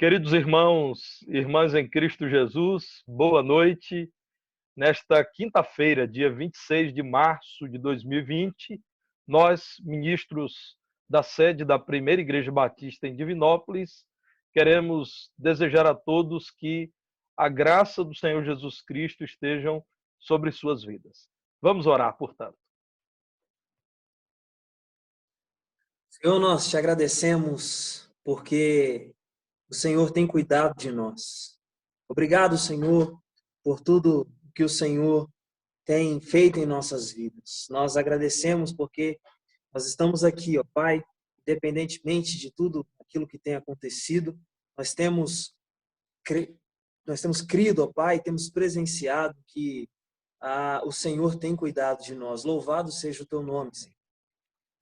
Queridos irmãos e irmãs em Cristo Jesus, boa noite. Nesta quinta-feira, dia 26 de março de 2020, nós, ministros da sede da Primeira Igreja Batista em Divinópolis, queremos desejar a todos que a graça do Senhor Jesus Cristo estejam sobre suas vidas. Vamos orar, portanto. Senhor, nós te agradecemos porque o Senhor tem cuidado de nós. Obrigado, Senhor, por tudo que o Senhor tem feito em nossas vidas. Nós agradecemos porque nós estamos aqui, ó Pai, independentemente de tudo aquilo que tem acontecido, nós temos crido, ó Pai, temos presenciado que o Senhor tem cuidado de nós. Louvado seja o teu nome, Senhor.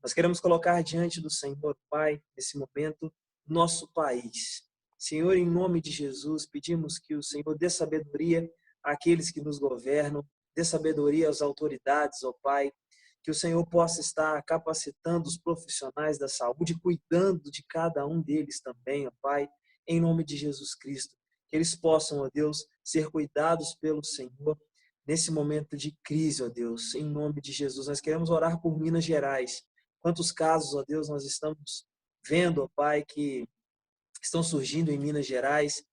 Nós queremos colocar diante do Senhor, Pai, nesse momento, nosso país. Senhor, em nome de Jesus, pedimos que o Senhor dê sabedoria àqueles que nos governam, dê sabedoria às autoridades, ó Pai, que o Senhor possa estar capacitando os profissionais da saúde, cuidando de cada um deles também, ó Pai, em nome de Jesus Cristo. Que eles possam, ó Deus, ser cuidados pelo Senhor nesse momento de crise, ó Deus, em nome de Jesus. Nós queremos orar por Minas Gerais. Quantos casos, ó Deus, nós estamos vendo, ó Pai, que estão surgindo em Minas Gerais,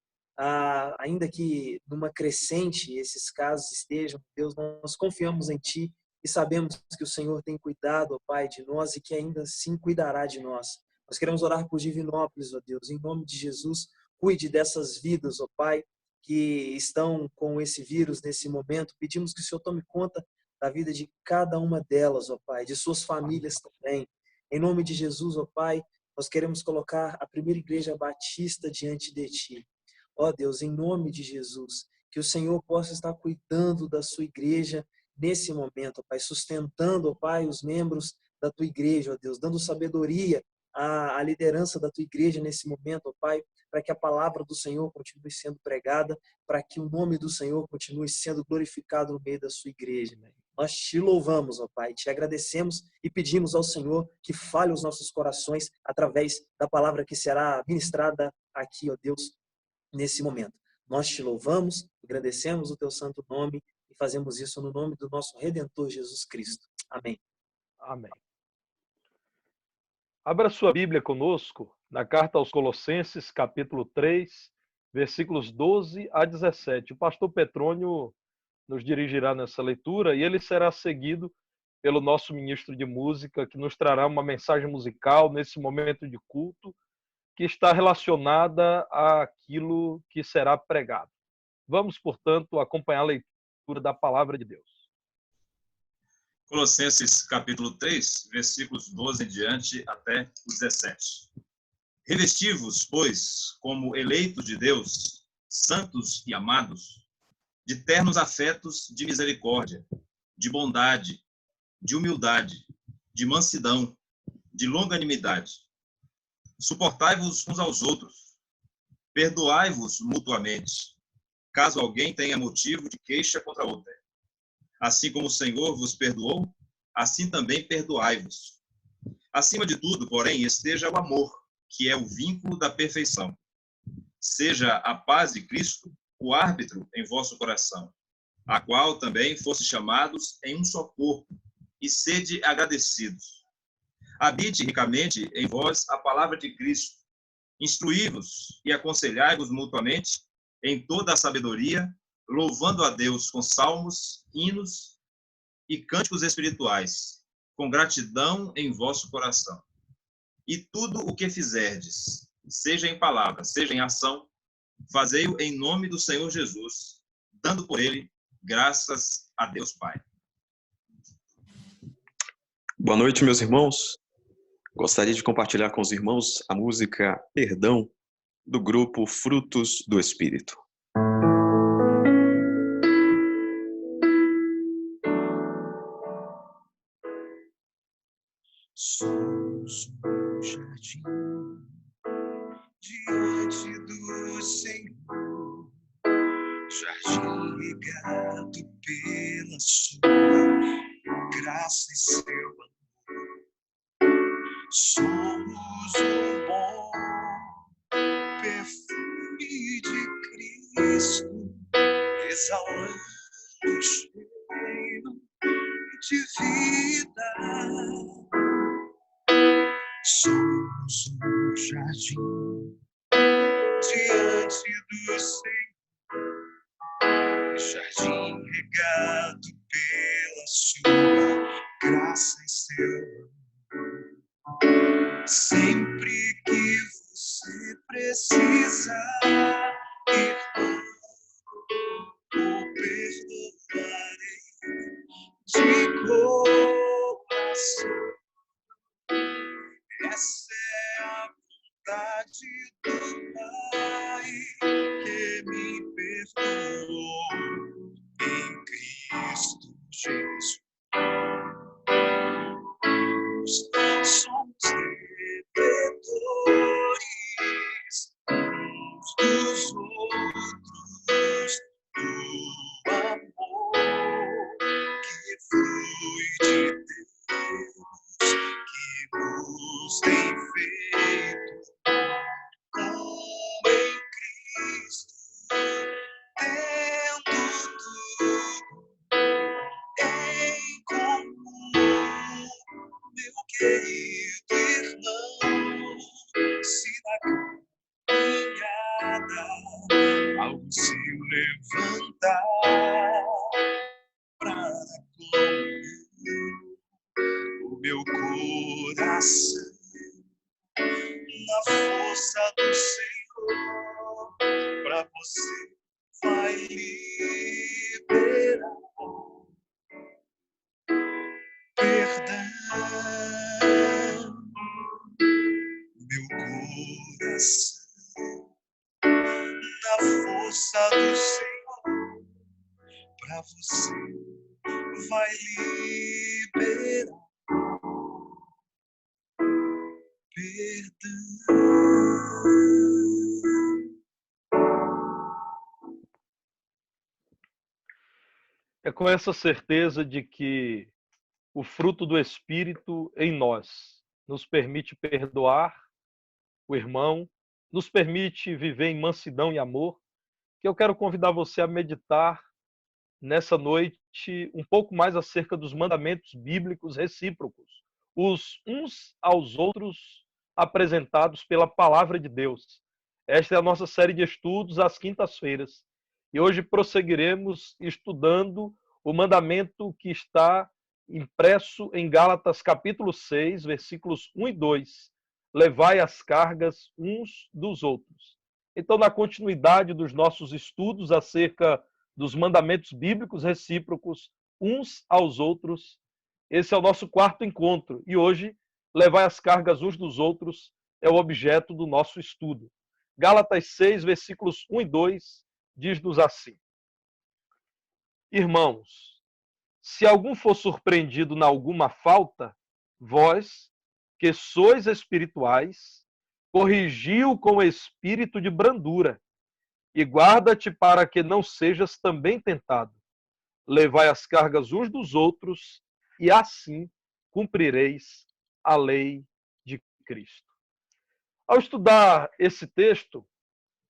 ainda que numa crescente esses casos estejam, Deus, nós confiamos em Ti e sabemos que o Senhor tem cuidado, ó Pai, de nós e que ainda assim cuidará de nós. Nós queremos orar por Divinópolis, ó Deus, em nome de Jesus, cuide dessas vidas, ó Pai, que estão com esse vírus nesse momento. Pedimos que o Senhor tome conta da vida de cada uma delas, ó Pai, de suas famílias também. Em nome de Jesus, ó Pai, nós queremos colocar a Primeira Igreja Batista diante de Ti. Ó Deus, em nome de Jesus, que o Senhor possa estar cuidando da sua igreja nesse momento, ó Pai, sustentando, ó Pai, os membros da Tua igreja, ó Deus, dando sabedoria à liderança da Tua igreja nesse momento, ó Pai, para que a palavra do Senhor continue sendo pregada, para que o nome do Senhor continue sendo glorificado no meio da sua igreja. Nós te louvamos, ó Pai, te agradecemos e pedimos ao Senhor que fale os nossos corações através da palavra que será ministrada aqui, ó Deus, nesse momento. Nós te louvamos, agradecemos o teu santo nome e fazemos isso no nome do nosso Redentor Jesus Cristo. Amém. Amém. Abra sua Bíblia conosco na carta aos Colossenses, capítulo 3, versículos 12 a 17. O pastor Petrônio nos dirigirá nessa leitura e ele será seguido pelo nosso ministro de música, que nos trará uma mensagem musical nesse momento de culto que está relacionada àquilo que será pregado. Vamos, portanto, acompanhar a leitura da palavra de Deus. Colossenses capítulo 3, versículos 12 em diante até o 17. Revesti-vos, pois, como eleitos de Deus, santos e amados, de ternos afetos de misericórdia, de bondade, de humildade, de mansidão, de longanimidade. Suportai-vos uns aos outros, perdoai-vos mutuamente, caso alguém tenha motivo de queixa contra outra. Assim como o Senhor vos perdoou, assim também perdoai-vos. Acima de tudo, porém, esteja o amor, que é o vínculo da perfeição. Seja a paz de Cristo o árbitro em vosso coração, a qual também fosse chamados em um só corpo, e sede agradecidos. Habite ricamente em vós a palavra de Cristo. Instruí-vos e aconselhai-vos mutuamente em toda a sabedoria, louvando a Deus com salmos, hinos e cânticos espirituais, com gratidão em vosso coração. E tudo o que fizerdes, seja em palavra, seja em ação, fazei-o em nome do Senhor Jesus, dando por ele graças a Deus Pai. Boa noite, meus irmãos. Gostaria de compartilhar com os irmãos a música Perdão, do grupo Frutos do Espírito. Somos um jardim diante do Senhor, jardim regado pela sua graça e seu amor. Somos um bom perfume exalando cheio de vida. Somos um jardim diante do Senhor, jardim regado pela sua graça e seu amor. Sempre que você precisar, irmão, o perdoarei de coração. Essa é a vontade do Pai que me perdoou em Cristo Jesus. Somos devedores uns dos outros do amor que flui de Deus, que nos tem feito um em Cristo, tendo tudo em comum. Meu querido irmão, se na caminhada algo se levantar para comigo, o meu coração, na força do Senhor, para você vai liberar perdão. Meu coração, na força do Senhor, para você vai liberar perdão. É com essa certeza de que o fruto do Espírito em nós nos permite perdoar o irmão, nos permite viver em mansidão e amor, que eu quero convidar você a meditar nessa noite um pouco mais acerca dos mandamentos bíblicos recíprocos, os uns aos outros apresentados pela palavra de Deus. Esta é a nossa série de estudos às quintas-feiras. E hoje prosseguiremos estudando o mandamento que está impresso em Gálatas capítulo 6, versículos 1 e 2. Levai as cargas uns dos outros. Então, na continuidade dos nossos estudos acerca dos mandamentos bíblicos recíprocos uns aos outros, esse é o nosso quarto encontro. E hoje, levai as cargas uns dos outros é o objeto do nosso estudo. Gálatas 6, versículos 1 e 2, diz-nos assim: Irmãos, se algum for surpreendido na alguma falta, vós, que sois espirituais, corrigiu com espírito de brandura, e guarda-te para que não sejas também tentado. Levai as cargas uns dos outros, e assim cumprireis a lei de Cristo. Ao estudar esse texto,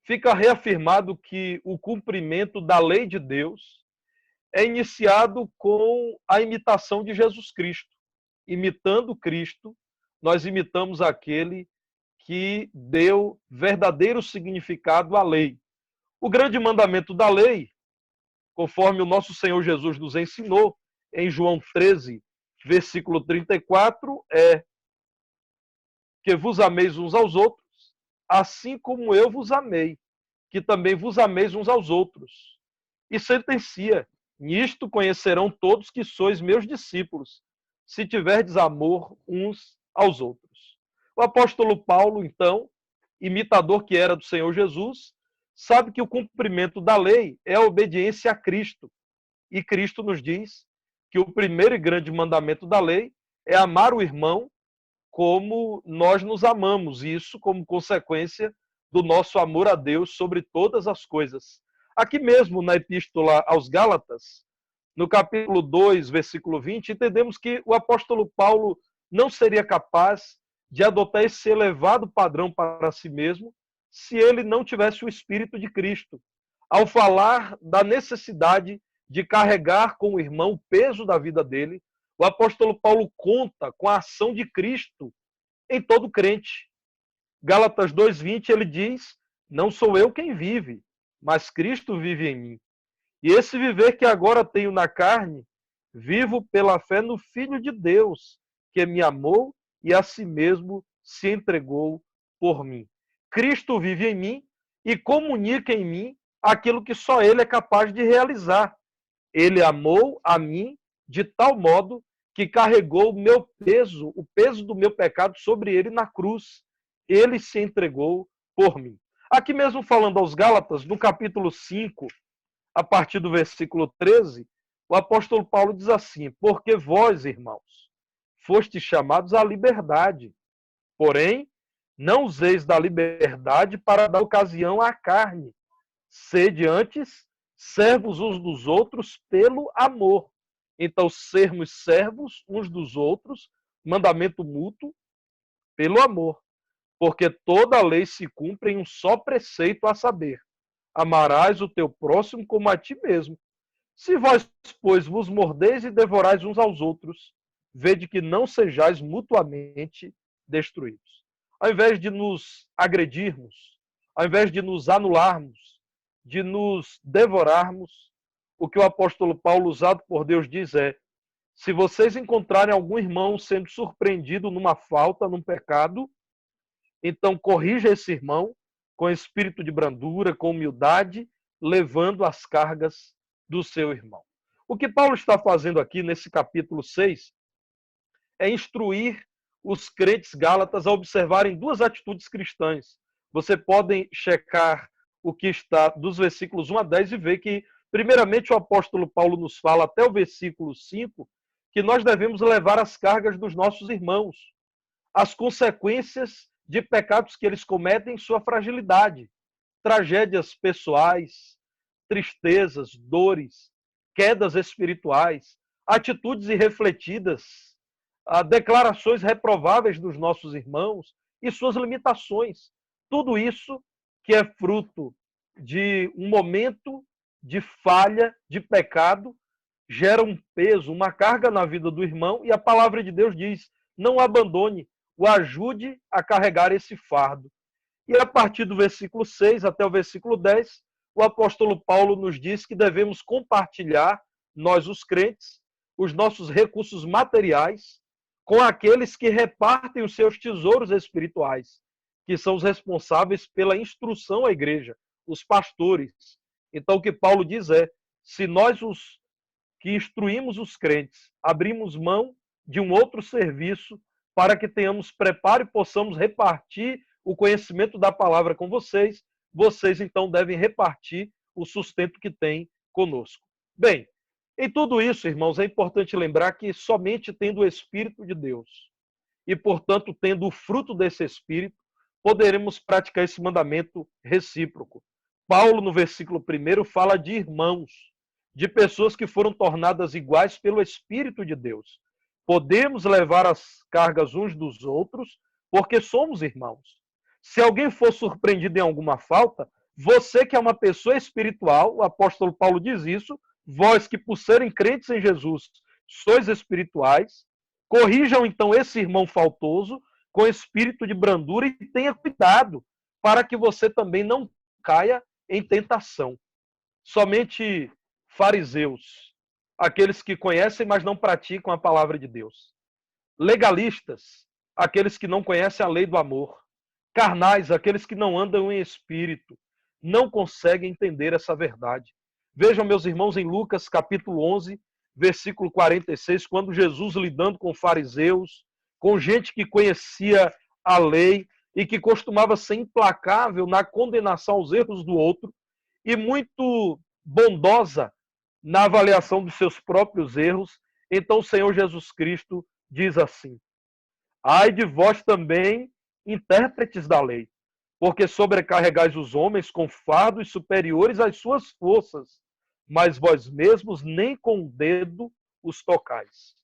fica reafirmado que o cumprimento da lei de Deus é iniciado com a imitação de Jesus Cristo. Imitando Cristo, nós imitamos aquele que deu verdadeiro significado à lei. O grande mandamento da lei, conforme o nosso Senhor Jesus nos ensinou, em João 13, versículo 34, é que vos ameis uns aos outros, assim como eu vos amei, que também vos ameis uns aos outros. E sentencia: nisto conhecerão todos que sois meus discípulos, se tiverdes amor uns aos outros. O apóstolo Paulo, então, imitador que era do Senhor Jesus, sabe que o cumprimento da lei é a obediência a Cristo. E Cristo nos diz que o primeiro e grande mandamento da lei é amar o irmão como nós nos amamos, e isso como consequência do nosso amor a Deus sobre todas as coisas. Aqui mesmo na Epístola aos Gálatas, no capítulo 2, versículo 20, entendemos que o apóstolo Paulo não seria capaz de adotar esse elevado padrão para si mesmo se ele não tivesse o Espírito de Cristo. ao falar da necessidade de carregar com o irmão o peso da vida dele, o apóstolo Paulo conta com a ação de Cristo em todo crente. Gálatas 2:20 ele diz: não sou eu quem vive, mas Cristo vive em mim. E esse viver que agora tenho na carne, vivo pela fé no Filho de Deus, que me amou e a si mesmo se entregou por mim. Cristo vive em mim e comunica em mim aquilo que só Ele é capaz de realizar. Ele amou a mim de tal modo que carregou o peso do meu pecado sobre Ele na cruz. Ele se entregou por mim. Aqui mesmo falando aos Gálatas, no capítulo 5, a partir do versículo 13, o apóstolo Paulo diz assim: porque vós, irmãos, fostes chamados à liberdade, porém, não useis da liberdade para dar ocasião à carne. Sede antes servos uns dos outros pelo amor. Então, sermos servos uns dos outros, mandamento mútuo, pelo amor. Porque toda a lei se cumpre em um só preceito, a saber: amarás o teu próximo como a ti mesmo. Se vós, pois, vos mordeis e devorais uns aos outros, vede que não sejais mutuamente destruídos. Ao invés de nos agredirmos, ao invés de nos anularmos, de nos devorarmos, o que o apóstolo Paulo, usado por Deus, diz é: se vocês encontrarem algum irmão sendo surpreendido numa falta, num pecado, então corrija esse irmão com espírito de brandura, com humildade, levando as cargas do seu irmão. O que Paulo está fazendo aqui nesse capítulo 6 é instruir os crentes gálatas a observarem duas atitudes cristãs. Você pode checar o que está dos versículos 1 a 10 e ver que, primeiramente, o apóstolo Paulo nos fala até o versículo 5 que nós devemos levar as cargas dos nossos irmãos, as consequências de pecados que eles cometem em sua fragilidade, tragédias pessoais, tristezas, dores, quedas espirituais, atitudes irrefletidas, declarações reprováveis dos nossos irmãos e suas limitações. Tudo isso que é fruto de um momento de falha, de pecado, gera um peso, uma carga na vida do irmão, e a palavra de Deus diz: não o abandone, o ajude a carregar esse fardo. E a partir do versículo 6 até o versículo 10, o apóstolo Paulo nos diz que devemos compartilhar, nós os crentes, os nossos recursos materiais com aqueles que repartem os seus tesouros espirituais, que são os responsáveis pela instrução à igreja, os pastores. Então o que Paulo diz é: se nós os que instruímos os crentes abrimos mão de um outro serviço para que tenhamos preparo e possamos repartir o conhecimento da palavra com vocês, vocês então devem repartir o sustento que têm conosco. Bem, em tudo isso, irmãos, é importante lembrar que somente tendo o Espírito de Deus e, portanto, tendo o fruto desse Espírito, poderemos praticar esse mandamento recíproco. Paulo, no versículo 1, fala de irmãos, de pessoas que foram tornadas iguais pelo Espírito de Deus. Podemos levar as cargas uns dos outros porque somos irmãos. Se alguém for surpreendido em alguma falta, você que é uma pessoa espiritual, o apóstolo Paulo diz isso, vós que por serem crentes em Jesus sois espirituais, corrijam então esse irmão faltoso com espírito de brandura e tenha cuidado para que você também não caia em tentação. Somente fariseus, aqueles que conhecem, mas não praticam a palavra de Deus. Legalistas, aqueles que não conhecem a lei do amor. Carnais, aqueles que não andam em espírito, não conseguem entender essa verdade. Vejam, meus irmãos, em Lucas capítulo 11, versículo 46, quando Jesus lidando com fariseus, com gente que conhecia a lei e que costumava ser implacável na condenação aos erros do outro e muito bondosa na avaliação dos seus próprios erros, então o Senhor Jesus Cristo diz assim: ai de vós também, intérpretes da lei, porque sobrecarregais os homens com fardos superiores às suas forças, mas vós mesmos nem com o dedo os tocais.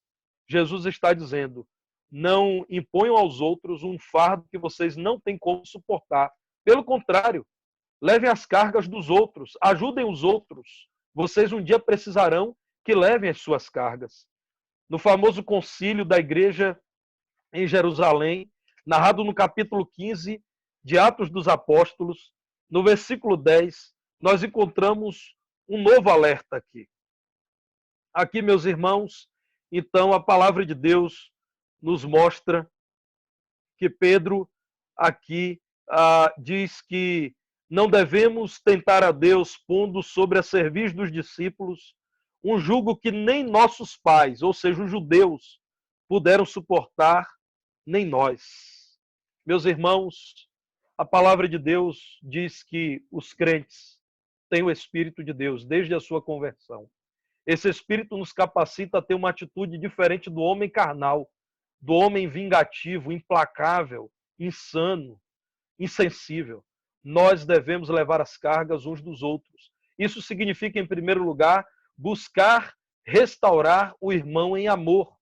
Jesus está dizendo: não imponham aos outros um fardo que vocês não têm como suportar. Pelo contrário, Levem as cargas dos outros, ajudem os outros. Vocês um dia precisarão que levem as suas cargas. No famoso concílio da igreja em Jerusalém, narrado no capítulo 15 de Atos dos Apóstolos, no versículo 10, nós encontramos um novo alerta aqui. Aqui, meus irmãos, então a palavra de Deus nos mostra que Pedro aqui diz que não devemos tentar a Deus pondo sobre a cerviz dos discípulos um jugo que nem nossos pais, ou seja, os judeus, puderam suportar, nem nós. Meus irmãos, a palavra de Deus diz que os crentes têm o Espírito de Deus desde a sua conversão. Esse Espírito nos capacita a ter uma atitude diferente do homem carnal, do homem vingativo, implacável, insano, insensível. Nós devemos levar as cargas uns dos outros. Isso significa, em primeiro lugar, buscar restaurar o irmão em amor.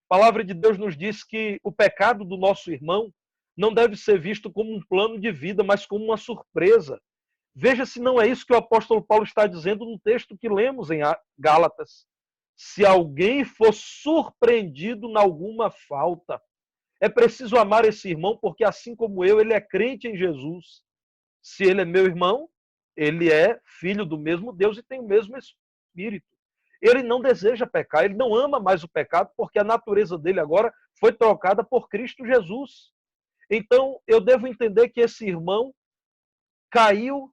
A palavra de Deus nos diz que o pecado do nosso irmão não deve ser visto como um plano de vida, mas como uma surpresa. Veja se não é isso que o apóstolo Paulo está dizendo no texto que lemos em Gálatas. Se alguém for surpreendido em alguma falta, é preciso amar esse irmão, porque assim como eu, ele é crente em Jesus. Se ele é meu irmão, ele é filho do mesmo Deus e tem o mesmo Espírito. Ele não deseja pecar, ele não ama mais o pecado, porque a natureza dele agora foi trocada por Cristo Jesus. Então, eu devo entender que esse irmão caiu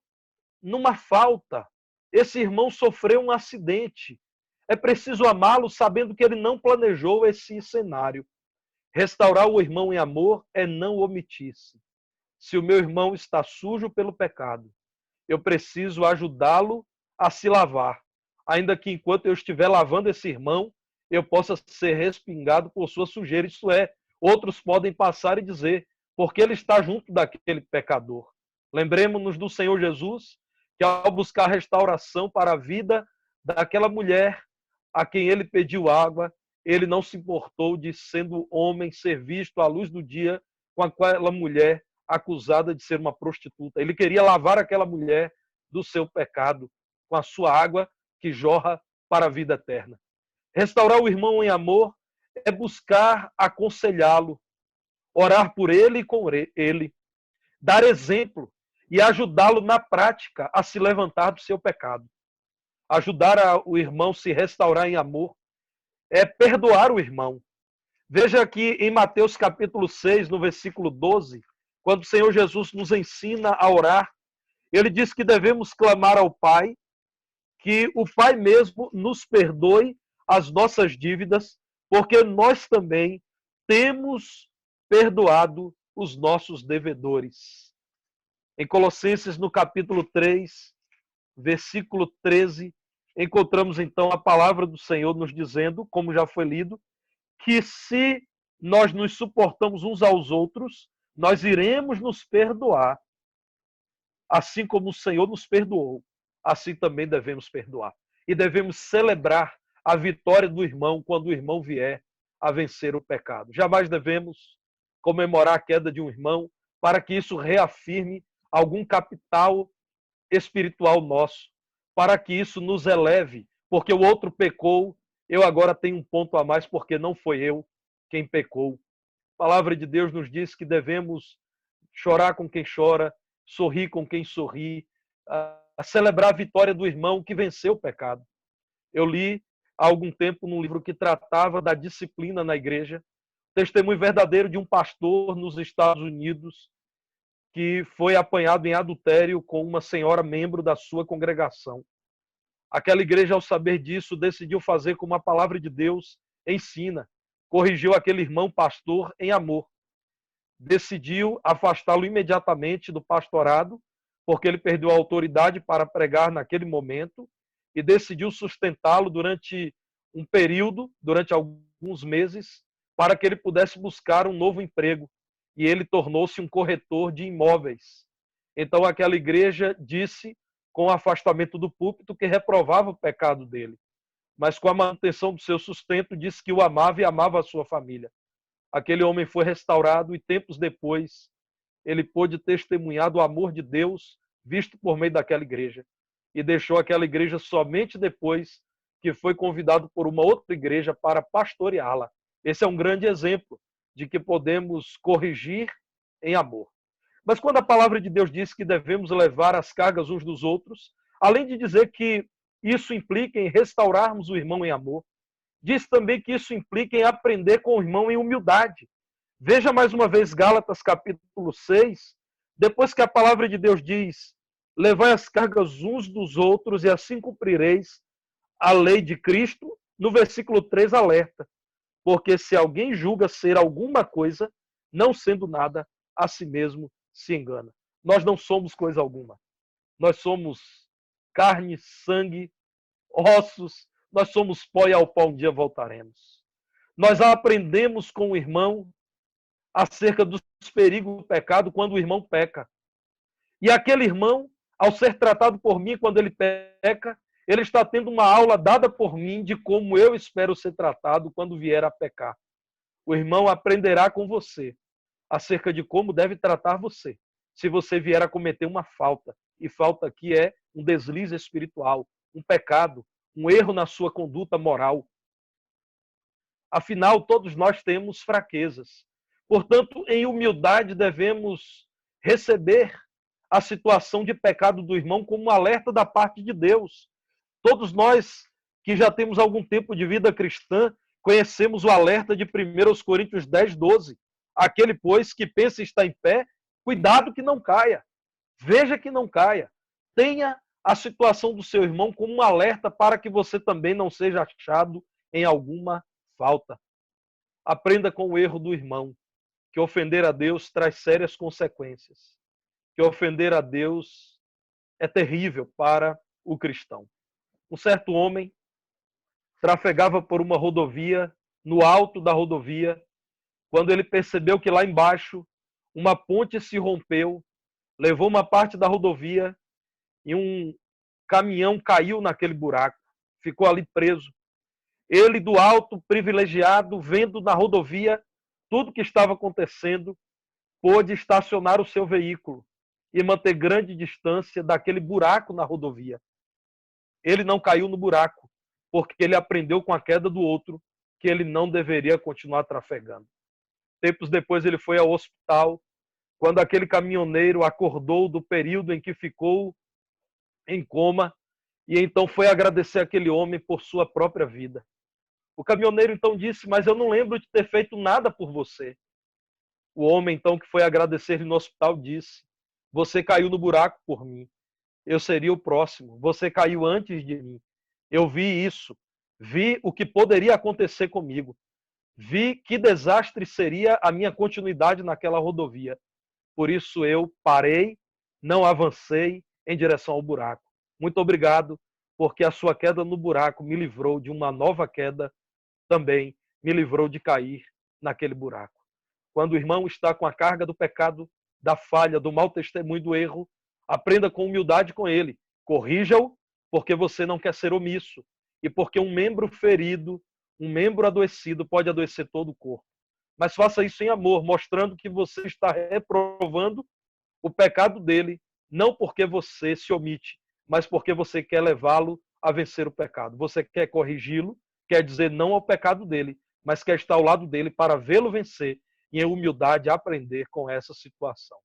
numa falta. Esse irmão sofreu um acidente. É preciso amá-lo sabendo que ele não planejou esse cenário. Restaurar o irmão em amor é não omitir-se. Se o meu irmão está sujo pelo pecado, eu preciso ajudá-lo a se lavar. Ainda que enquanto eu estiver lavando esse irmão, eu possa ser respingado por sua sujeira. Isso é, outros podem passar e dizer, porque ele está junto daquele pecador. Lembremos-nos do Senhor Jesus, que ao buscar restauração para a vida daquela mulher a quem ele pediu água, ele não se importou de, sendo homem, ser visto à luz do dia com aquela mulher acusada de ser uma prostituta. Ele queria lavar aquela mulher do seu pecado com a sua água que jorra para a vida eterna. Restaurar o irmão em amor é buscar aconselhá-lo, orar por ele e com ele, dar exemplo e ajudá-lo na prática a se levantar do seu pecado. Ajudar o irmão a se restaurar em amor é perdoar o irmão. Veja aqui em Mateus capítulo 6, no versículo 12, quando o Senhor Jesus nos ensina a orar, ele diz que devemos clamar ao Pai, que o Pai mesmo nos perdoe as nossas dívidas, porque nós também temos perdoado os nossos devedores. Em Colossenses, no capítulo 3, versículo 13, encontramos então a palavra do Senhor nos dizendo, como já foi lido, que se nós nos suportamos uns aos outros, nós iremos nos perdoar. Assim como o Senhor nos perdoou, assim também devemos perdoar. E devemos celebrar a vitória do irmão quando o irmão vier a vencer o pecado. Jamais devemos comemorar a queda de um irmão para que isso reafirme algum capital espiritual nosso, para que isso nos eleve, porque o outro pecou, eu agora tenho um ponto a mais porque não foi eu quem pecou. A palavra de Deus nos diz que devemos chorar com quem chora, sorrir com quem sorri, a celebrar a vitória do irmão que venceu o pecado. Eu li há algum tempo num livro que tratava da disciplina na igreja, testemunho verdadeiro de um pastor nos Estados Unidos que foi apanhado em adultério com uma senhora membro da sua congregação. Aquela igreja, ao saber disso, decidiu fazer como a palavra de Deus ensina. Corrigiu aquele irmão pastor em amor. Decidiu afastá-lo imediatamente do pastorado, porque ele perdeu a autoridade para pregar naquele momento, e decidiu sustentá-lo durante um período, durante alguns meses, para que ele pudesse buscar um novo emprego. E ele tornou-se um corretor de imóveis. Então aquela igreja disse, com o afastamento do púlpito, que reprovava o pecado dele. Mas com a manutenção do seu sustento, disse que o amava e amava a sua família. Aquele homem foi restaurado e tempos depois ele pôde testemunhar do amor de Deus visto por meio daquela igreja, e deixou aquela igreja somente depois que foi convidado por uma outra igreja para pastoreá-la. Esse é um grande exemplo de que podemos corrigir em amor. Mas quando a palavra de Deus diz que devemos levar as cargas uns dos outros, além de dizer que isso implica em restaurarmos o irmão em amor, diz também que isso implica em aprender com o irmão em humildade. Veja mais uma vez Gálatas capítulo 6, depois que a palavra de Deus diz: levai as cargas uns dos outros e assim cumprireis a lei de Cristo, no versículo 3 alerta: porque se alguém julga ser alguma coisa, não sendo nada, a si mesmo se engana. Nós não somos coisa alguma. Nós somos carne, sangue, ossos, nós somos pó e ao pó um dia voltaremos. Nós aprendemos com o irmão acerca dos perigos do pecado quando o irmão peca. E aquele irmão, ao ser tratado por mim quando ele peca, ele está tendo uma aula dada por mim de como eu espero ser tratado quando vier a pecar. O irmão aprenderá com você acerca de como deve tratar você, se você vier a cometer uma falta. E falta aqui é um deslize espiritual, um pecado, um erro na sua conduta moral. Afinal, todos nós temos fraquezas. Portanto, em humildade devemos receber a situação de pecado do irmão como um alerta da parte de Deus. Todos nós que já temos algum tempo de vida cristã, conhecemos o alerta de 1 Coríntios 10, 12. Aquele, pois, que pensa estar em pé, cuidado que não caia. Veja que não caia. Tenha a situação do seu irmão como um alerta para que você também não seja achado em alguma falta. Aprenda com o erro do irmão, que ofender a Deus traz sérias consequências. Que ofender a Deus é terrível para o cristão. Um certo homem trafegava por uma rodovia, no alto da rodovia, quando ele percebeu que lá embaixo uma ponte se rompeu, levou uma parte da rodovia e um caminhão caiu naquele buraco, ficou ali preso. Ele, do alto, privilegiado, vendo na rodovia tudo que estava acontecendo, pôde estacionar o seu veículo e manter grande distância daquele buraco na rodovia. Ele não caiu no buraco, porque ele aprendeu com a queda do outro que ele não deveria continuar trafegando. Tempos depois ele foi ao hospital, quando aquele caminhoneiro acordou do período em que ficou em coma, e então foi agradecer aquele homem por sua própria vida. O caminhoneiro então disse: mas eu não lembro de ter feito nada por você. O homem então que foi agradecer no hospital disse: você caiu no buraco por mim. Eu seria o próximo. Você caiu antes de mim. Eu vi isso. Vi o que poderia acontecer comigo. Vi que desastre seria a minha continuidade naquela rodovia. Por isso eu parei, não avancei em direção ao buraco. Muito obrigado, porque a sua queda no buraco me livrou de uma nova queda, também me livrou de cair naquele buraco. Quando o irmão está com a carga do pecado, da falha, do mau testemunho, do erro, aprenda com humildade com ele. Corrija-o, porque você não quer ser omisso. E porque um membro ferido, um membro adoecido pode adoecer todo o corpo. Mas faça isso em amor, mostrando que você está reprovando o pecado dele, não porque você se omite, mas porque você quer levá-lo a vencer o pecado. Você quer corrigi-lo, quer dizer não ao pecado dele, mas quer estar ao lado dele para vê-lo vencer e em humildade aprender com essa situação.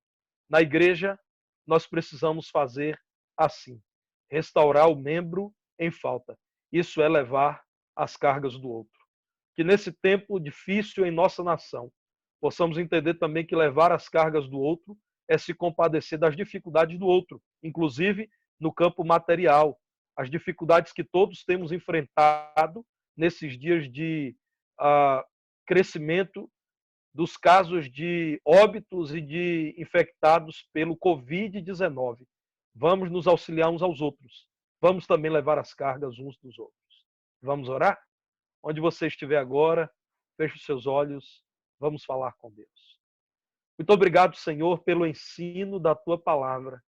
Na igreja, nós precisamos fazer assim, restaurar o membro em falta. Isso é levar as cargas do outro. Que nesse tempo difícil em nossa nação, possamos entender também que levar as cargas do outro é se compadecer das dificuldades do outro, inclusive no campo material. As dificuldades que todos temos enfrentado nesses dias de crescimento dos casos de óbitos e de infectados pelo Covid-19. Vamos nos auxiliar uns aos outros. Vamos também levar as cargas uns dos outros. Vamos orar? Onde você estiver agora, feche os seus olhos, vamos falar com Deus. Muito obrigado, Senhor, pelo ensino da Tua palavra.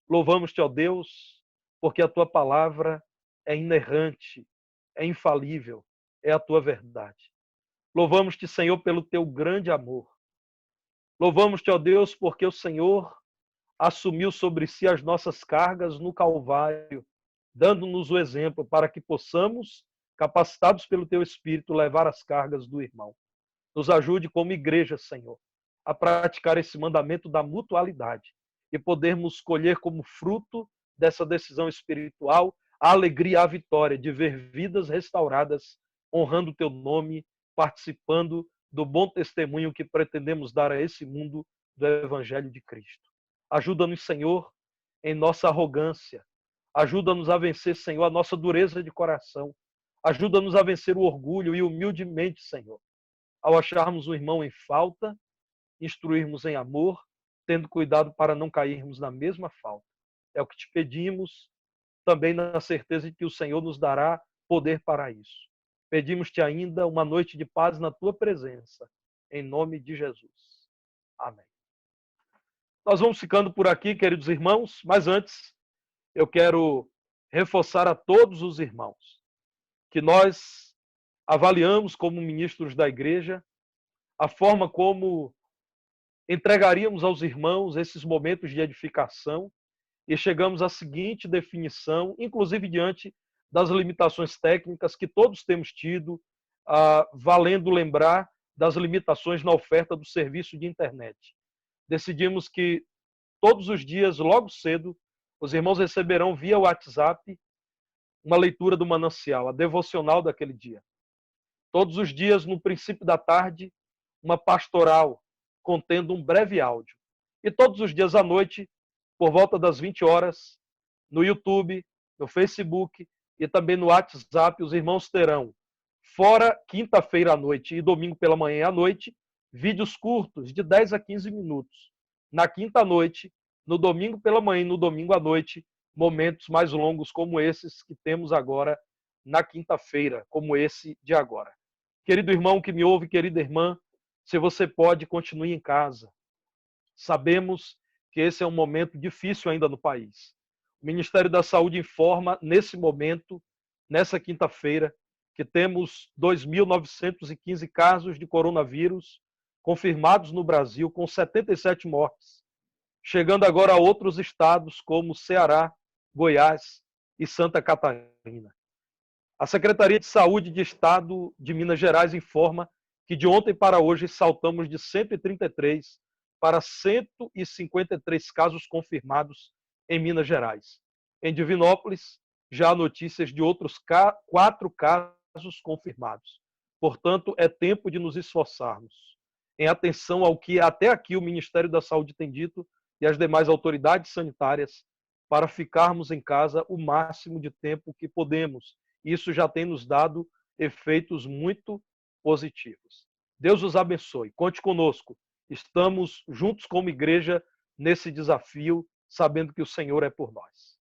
Louvamos-te, ó Deus, porque a Tua palavra é inerrante, é infalível, é a Tua verdade. Louvamos-te, Senhor, pelo Teu grande amor. Louvamos-te, ó Deus, porque o Senhor assumiu sobre si as nossas cargas no Calvário, dando-nos o exemplo para que possamos, capacitados pelo Teu Espírito, levar as cargas do irmão. Nos ajude como igreja, Senhor, a praticar esse mandamento da mutualidade e podermos colher como fruto dessa decisão espiritual a alegria, a vitória de ver vidas restauradas, honrando o Teu nome, participando do bom testemunho que pretendemos dar a esse mundo do Evangelho de Cristo. Ajuda-nos, Senhor, em nossa arrogância. Ajuda-nos a vencer, Senhor, a nossa dureza de coração. Ajuda-nos a vencer o orgulho e humildemente, Senhor, ao acharmos um irmão em falta, instruirmos em amor, tendo cuidado para não cairmos na mesma falta. É o que te pedimos, também na certeza de que o Senhor nos dará poder para isso. Pedimos-te ainda uma noite de paz na tua presença, em nome de Jesus. Amém. Nós vamos ficando por aqui, queridos irmãos, mas antes eu quero reforçar a todos os irmãos que nós avaliamos como ministros da igreja a forma como entregaríamos aos irmãos esses momentos de edificação e chegamos à seguinte definição, inclusive diante das limitações técnicas que todos temos tido, valendo lembrar das limitações na oferta do serviço de internet. Decidimos que todos os dias, logo cedo, os irmãos receberão via WhatsApp uma leitura do manancial, a devocional daquele dia. Todos os dias, no princípio da tarde, uma pastoral contendo um breve áudio. E todos os dias à noite, por volta das 20 horas, no YouTube, no Facebook e também no WhatsApp, os irmãos terão, fora quinta-feira à noite e domingo pela manhã à noite, vídeos curtos de 10 a 15 minutos. Na quinta à noite, no domingo pela manhã e no domingo à noite, momentos mais longos como esses que temos agora na quinta-feira, como esse de agora. Querido irmão que me ouve, querida irmã, se você pode, continue em casa. Sabemos que esse é um momento difícil ainda no país. O Ministério da Saúde informa, nesse momento, nessa quinta-feira, que temos 2.915 casos de coronavírus confirmados no Brasil, com 77 mortes, chegando agora a outros estados como Ceará, Goiás e Santa Catarina. A Secretaria de Saúde de Estado de Minas Gerais informa que de ontem para hoje saltamos de 133 para 153 casos confirmados em Minas Gerais. Em Divinópolis, já há notícias de outros 4 casos confirmados. Portanto, é tempo de nos esforçarmos em atenção ao que até aqui o Ministério da Saúde tem dito e as demais autoridades sanitárias para ficarmos em casa o máximo de tempo que podemos. Isso já tem nos dado efeitos muito positivos. Deus os abençoe. Conte conosco. Estamos juntos como igreja nesse desafio, sabendo que o Senhor é por nós.